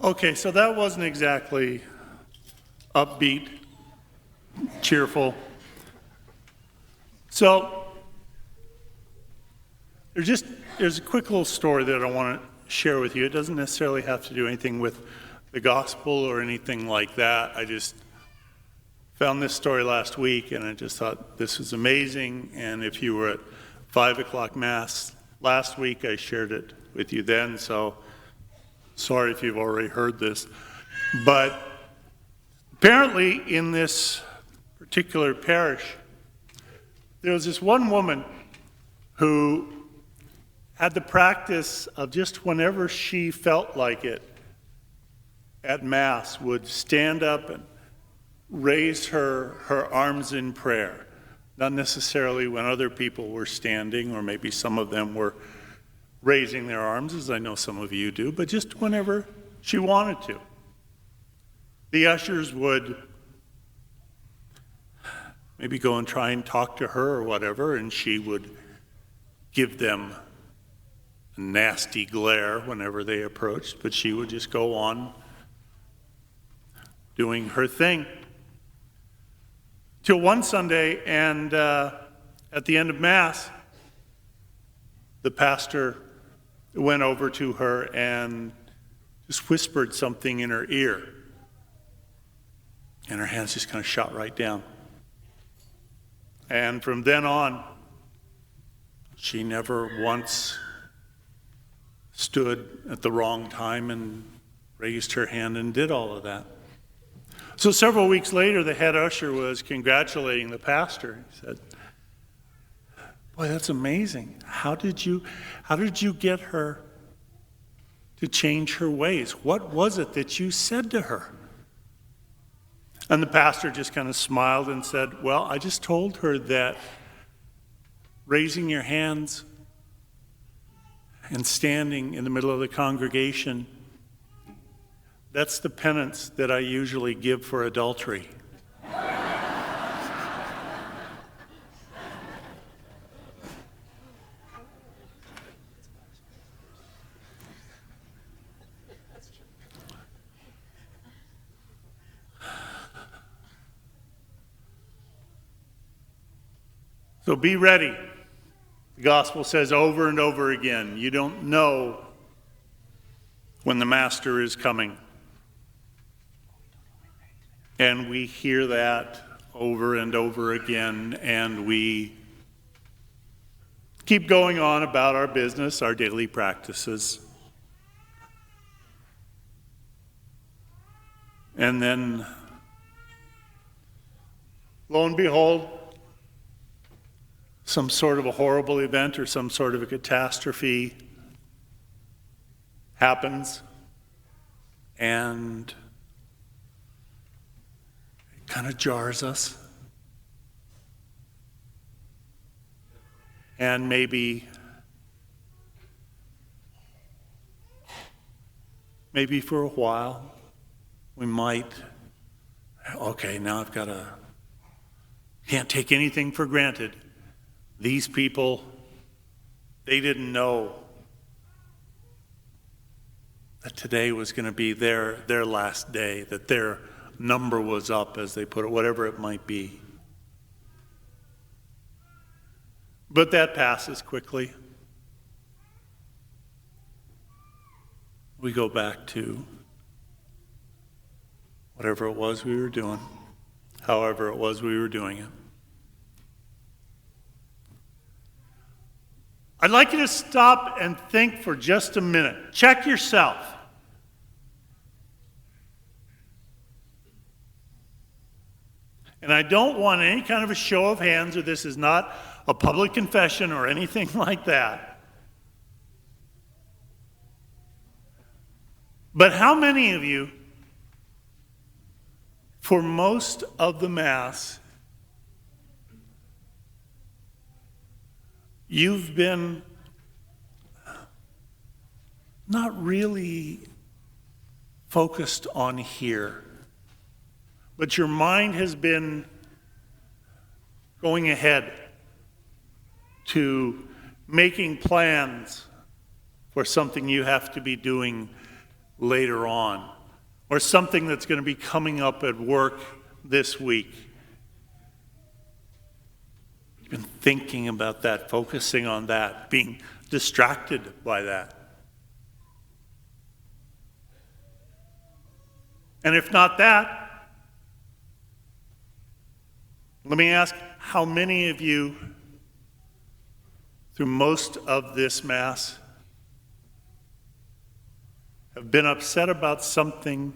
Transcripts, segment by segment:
Okay, so that wasn't exactly upbeat, cheerful. So there's a quick little story that I want to share with you. It doesn't necessarily have to do anything with the gospel or anything like that. I just found this story last week and I just thought this was amazing. And if you were at 5 o'clock Mass last week, I shared it with you then. So sorry if you've already heard this. But apparently in this particular parish, there was this one woman who had the practice of just whenever she felt like it at Mass would stand up and raise her arms in prayer. Not necessarily when other people were standing, or maybe some of them were raising their arms, as I know some of you do, but just whenever she wanted to. The ushers would maybe go and try and talk to her or whatever, and she would give them a nasty glare whenever they approached, but she would just go on doing her thing. Till one Sunday, and at the end of Mass, the pastor went over to her and just whispered something in her ear. And her hands just kind of shot right down. And from then on, she never once stood at the wrong time and raised her hand and did all of that. So several weeks later, the head usher was congratulating the pastor. He said, "Boy, that's amazing. How did you get her to change her ways? What was it that you said to her?" And the pastor just kind of smiled and said, "Well, I just told her that raising your hands and standing in the middle of the congregation, that's the penance that I usually give for adultery." So be ready. The gospel says over and over again, you don't know when the master is coming. And we hear that over and over again, and we keep going on about our business, our daily practices. And then, lo and behold, some sort of a horrible event or some sort of a catastrophe happens, and it kind of jars us. And maybe for a while, we might, okay, now can't take anything for granted. These people, they didn't know that today was going to be their last day, that their number was up, as they put it, whatever it might be. But that passes quickly. We go back to whatever it was we were doing, however it was we were doing it. I'd like you to stop and think for just a minute. Check yourself. And I don't want any kind of a show of hands, or this is not a public confession or anything like that. But how many of you, for most of the Mass, you've been not really focused on here, but your mind has been going ahead to making plans for something you have to be doing later on, or something that's going to be coming up at work this week. You've been thinking about that, focusing on that, being distracted by that. And if not that, let me ask, how many of you, through most of this Mass, have been upset about something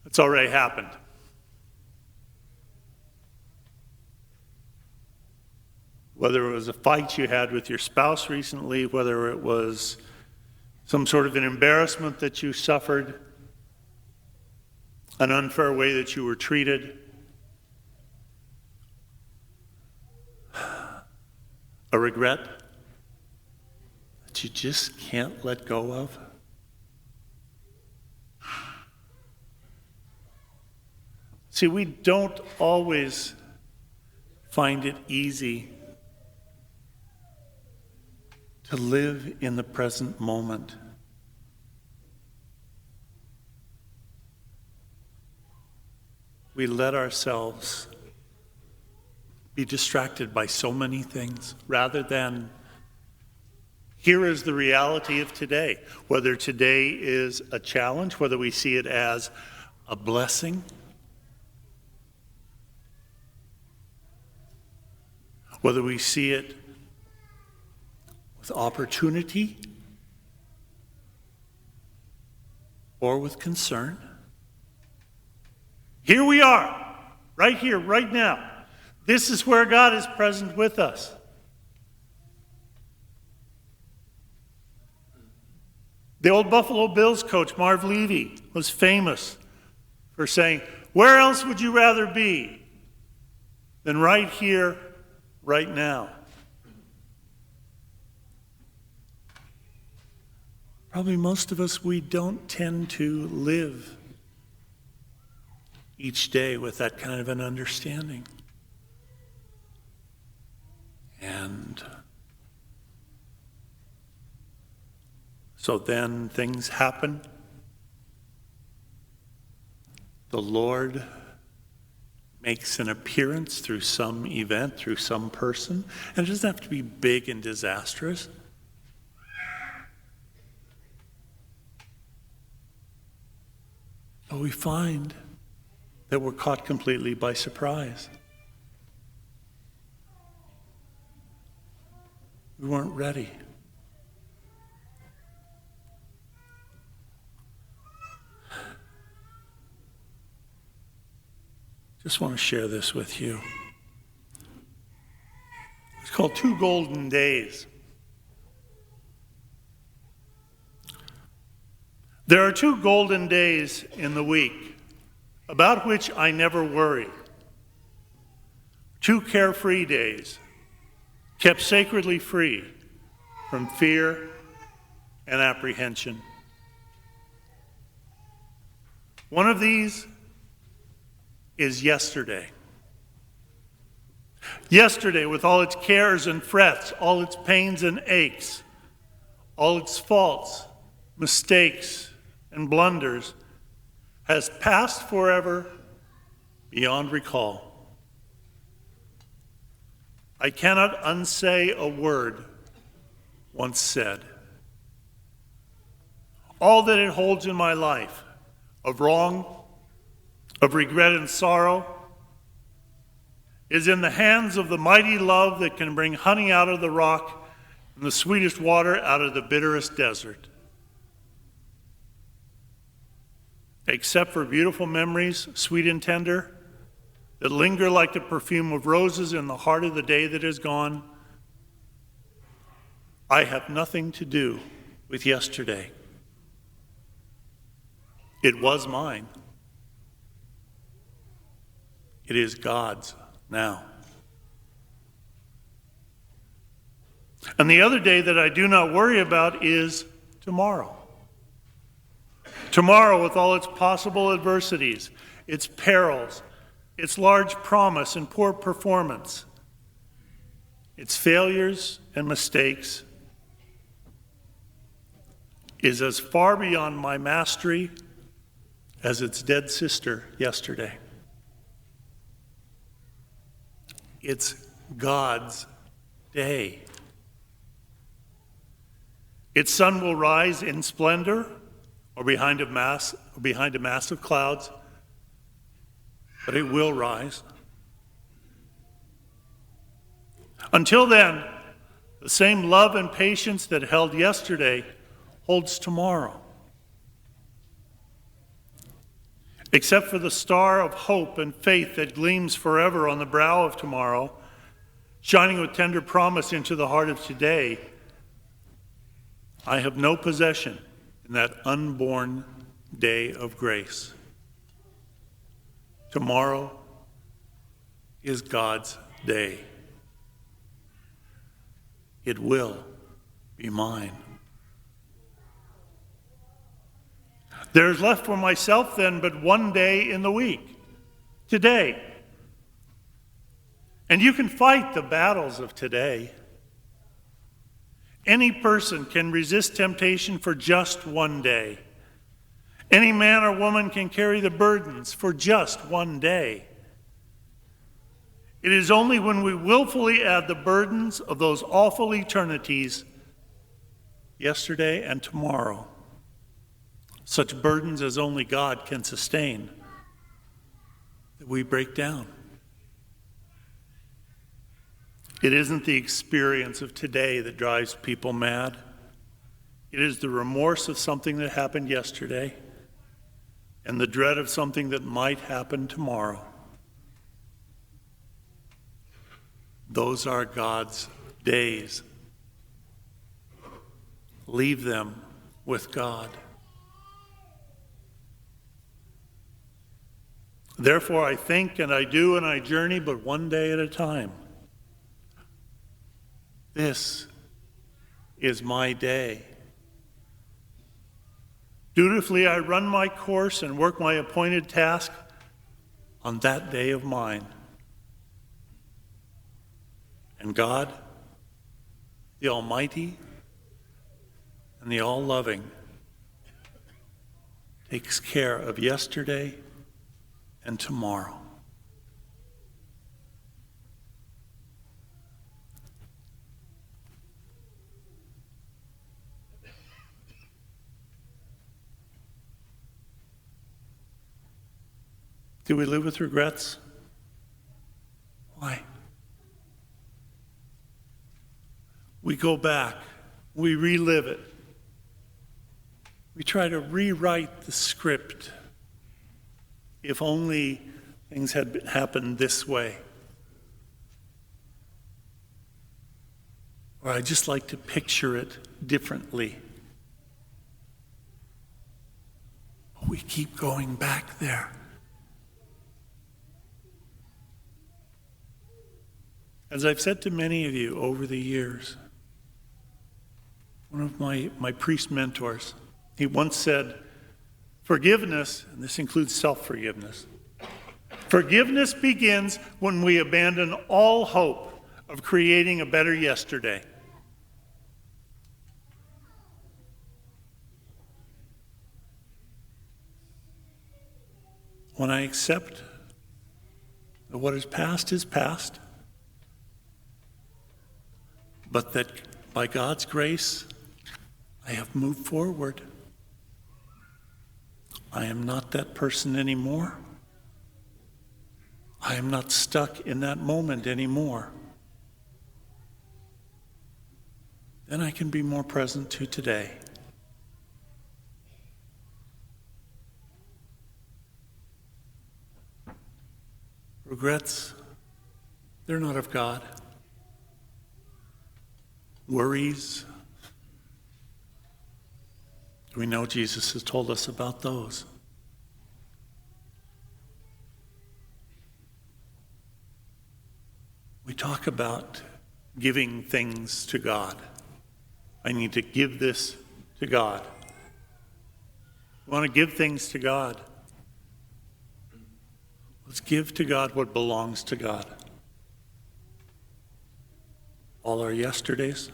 that's already happened? Whether it was a fight you had with your spouse recently, whether it was some sort of an embarrassment that you suffered, an unfair way that you were treated, a regret that you just can't let go of. See, we don't always find it easy to live in the present moment. We let ourselves be distracted by so many things rather than here is the reality of today. Whether today is a challenge, whether we see it as a blessing, whether we see it with opportunity or with concern. Here we are, right here, right now. This is where God is present with us. The old Buffalo Bills coach, Marv Levy, was famous for saying, "Where else would you rather be than right here, right now?" Probably most of us, we don't tend to live each day with that kind of an understanding. And so then things happen. The Lord makes an appearance through some event, through some person, and it doesn't have to be big and disastrous. But we find that we're caught completely by surprise. We weren't ready. Just want to share this with you. It's called 2 Golden Days. There are 2 golden days in the week about which I never worry. 2 carefree days, kept sacredly free from fear and apprehension. One of these is yesterday. Yesterday, with all its cares and frets, all its pains and aches, all its faults, mistakes, and blunders, has passed forever beyond recall. I cannot unsay a word once said. All that it holds in my life, of wrong, of regret and sorrow, is in the hands of the mighty love that can bring honey out of the rock and the sweetest water out of the bitterest desert. Except for beautiful memories, sweet and tender, that linger like the perfume of roses in the heart of the day that is gone, I have nothing to do with yesterday. It was mine. It is God's now. And the other day that I do not worry about is tomorrow. Tomorrow, with all its possible adversities, its perils, its large promise and poor performance, its failures and mistakes, is as far beyond my mastery as its dead sister yesterday. It's God's day. Its sun will rise in splendor or behind a mass of clouds, but it will rise. Until then, the same love and patience that held yesterday holds tomorrow. Except for the star of hope and faith that gleams forever on the brow of tomorrow, shining with tender promise into the heart of today, I have no possession in that unborn day of grace. Tomorrow is God's day. It will be mine. There is left for myself then but one day in the week, today. And you can fight the battles of today. Any person can resist temptation for just one day. Any man or woman can carry the burdens for just one day. It is only when we willfully add the burdens of those awful eternities, yesterday and tomorrow, such burdens as only God can sustain, that we break down. It isn't the experience of today that drives people mad. It is the remorse of something that happened yesterday and the dread of something that might happen tomorrow. Those are God's days. Leave them with God. Therefore, I think and I do and I journey, but one day at a time. This is my day. Dutifully, I run my course and work my appointed task on that day of mine. And God, the Almighty and the All-Loving, takes care of yesterday and tomorrow. Do we live with regrets? Why? We go back, we relive it. We try to rewrite the script. If only things had happened this way. Or I just like to picture it differently. But we keep going back there. As I've said to many of you over the years, one of my priest mentors, he once said, forgiveness, and this includes self-forgiveness, forgiveness begins when we abandon all hope of creating a better yesterday. When I accept that what is past, but that by God's grace, I have moved forward. I am not that person anymore. I am not stuck in that moment anymore. Then I can be more present to today. Regrets, they're not of God. Worries, we know Jesus has told us about those. We talk about giving things to God. I need to give this to God. We want to give things to God. Let's give to God what belongs to God. All our yesterdays,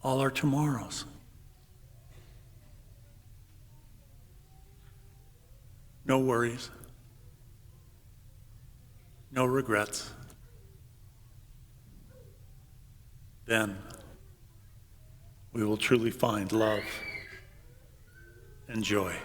all our tomorrows. No worries, no regrets. Then we will truly find love and joy.